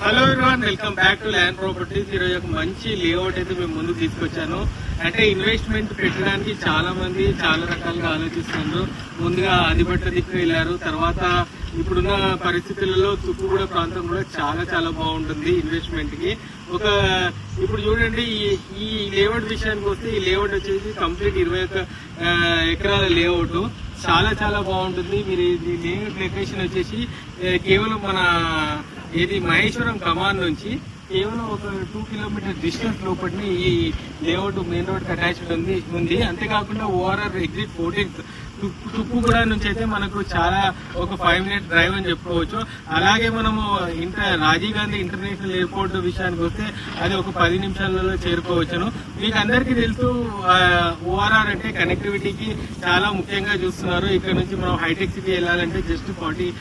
Hello everyone, welcome back to land properties. ఈరోజు ఒక మంచి లేఅవుట్ అయితే మేము ముందు తీసుకొచ్చాను. అంటే ఇన్వెస్ట్మెంట్ పెట్టడానికి చాలా మంది చాలా రకాలుగా ఆలోచిస్తున్నారు. ముందుగా ఆదిపట్ట దిక్కు వెళ్ళారు, తర్వాత ఇప్పుడున్న పరిస్థితులలో తుక్కుగూడ ప్రాంతం కూడా చాలా చాలా బాగుంటుంది ఇన్వెస్ట్మెంట్ కి. ఇప్పుడు చూడండి, ఈ లేఅవుట్ విషయానికి వస్తే ఈ లేఅవుట్ వచ్చేసి కంప్లీట్ 21 ఎకరాల లేఅవుట్. చాలా చాలా బాగుంటుంది. మీరు ఈ లేఅవుట్ లొకేషన్ వచ్చేసి కేవలం మన మహేశ్వరం కమాన్ నుంచి కేవలం ఒక 2 కిలోమీటర్ డిస్టెన్స్ లోపల ఈ లేఅవుట్ మెయిన్ రోడ్ అటాచ్డ్ ఉంది. అంతేకాకుండా ఓఆర్ఆర్ ఎగ్జిట్ 14th తుక్కుగూడ నుంచి అయితే మనకు చాలా ఒక 5 minute డ్రైవ్ అని చెప్పుకోవచ్చు. అలాగే మనము రాజీవ్ గాంధీ ఇంటర్నేషనల్ ఎయిర్పోర్ట్ విషయానికి వస్తే అది ఒక 10 నిమిషాలలో చేరుకోవచ్చును. మీకు అందరికీ తెలుసు, ఓఆర్ఆర్ అంటే కనెక్టివిటీకి చాలా ముఖ్యంగా చూస్తున్నారు. ఇక్కడ నుంచి మనం హైటెక్ సిటీ వెళ్ళాలంటే జస్ట్ 40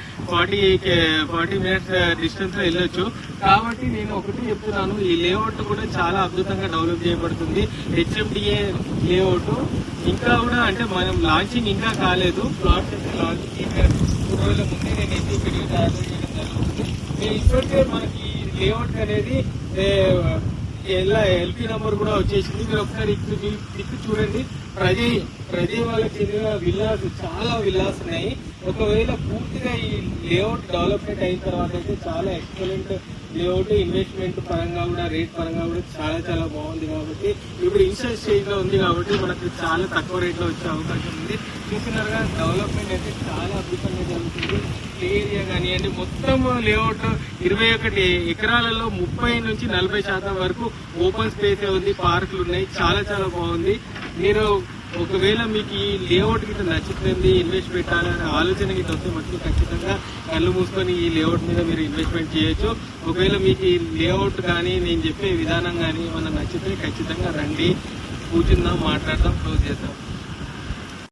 minutes డిస్టెన్స్ లో వెళ్ళొచ్చు. కాబట్టి నేను ఒకటి చెప్తున్నాను, ఈ లేఅవుట్ కూడా చాలా అద్భుతంగా డెవలప్ చేయబడుతుంది. HMDA లేఅవుట్ ఇంకా కూడా అంటే మనం లాంచింగ్ ఇంకా కాలేదు. ప్లాట్స్ అయితే లాంచింగ్ 3 రోజుల ముందే నేను అయితే వీడియో తయారు చేయడం జరుగుతుంది. మీరు ఇప్పటికే మనకి లేఅవుట్ అనేది ఎల్పీ నంబర్ కూడా వచ్చేసింది. మీరు ఒకసారి దిక్కు చూడండి. ప్రజీ వాళ్ళకి చెందిన విల్లాస్, చాలా విల్లాస్ ఉన్నాయి. ఒకవేళ పూర్తిగా ఈ లేఅవుట్ డెవలప్మెంట్ అయిన తర్వాత అయితే చాలా ఎక్సలెంట్ లేఅవుట్. ఇన్వెస్ట్మెంట్ పరంగా కూడా, రేట్ పరంగా కూడా చాలా చాలా బాగుంది. కాబట్టి ఇప్పుడు ఇనిషియల్ స్టేజ్ లో ఉంది కాబట్టి మనకు చాలా తక్కువ రేట్ లో వచ్చే అవకాశం ఉంది. చూస్తున్నారుగా, డెవలప్మెంట్ అయితే చాలా అద్భుతంగా జరుగుతుంది. ఏరియా కానివ్వండి, మొత్తం లేఅవుట్ 21 ఎకరాలలో 30 నుంచి 40% వరకు ఓపెన్ స్పేస్ ఉంది. పార్కులు ఉన్నాయి. చాలా చాలా బాగుంది. మీరు ఒకవేళ మీకు ఈ లేఅవుట్ గిట్ట నచ్చుతుంది, ఇన్వెస్ట్ పెట్టాలనే ఆలోచన గిట్ట వస్తే మటుకు ఖచ్చితంగా కళ్ళు మూసుకొని ఈ లేఅవుట్ మీద మీరు ఇన్వెస్ట్మెంట్ చేయొచ్చు. ఒకవేళ మీకు ఈ లేఅవుట్ కానీ నేను చెప్పే విధానం కానీ ఏమన్నా నచ్చితే ఖచ్చితంగా రండి, కూర్చుందాం, మాట్లాడదాం, క్లోజ్ చేద్దాం.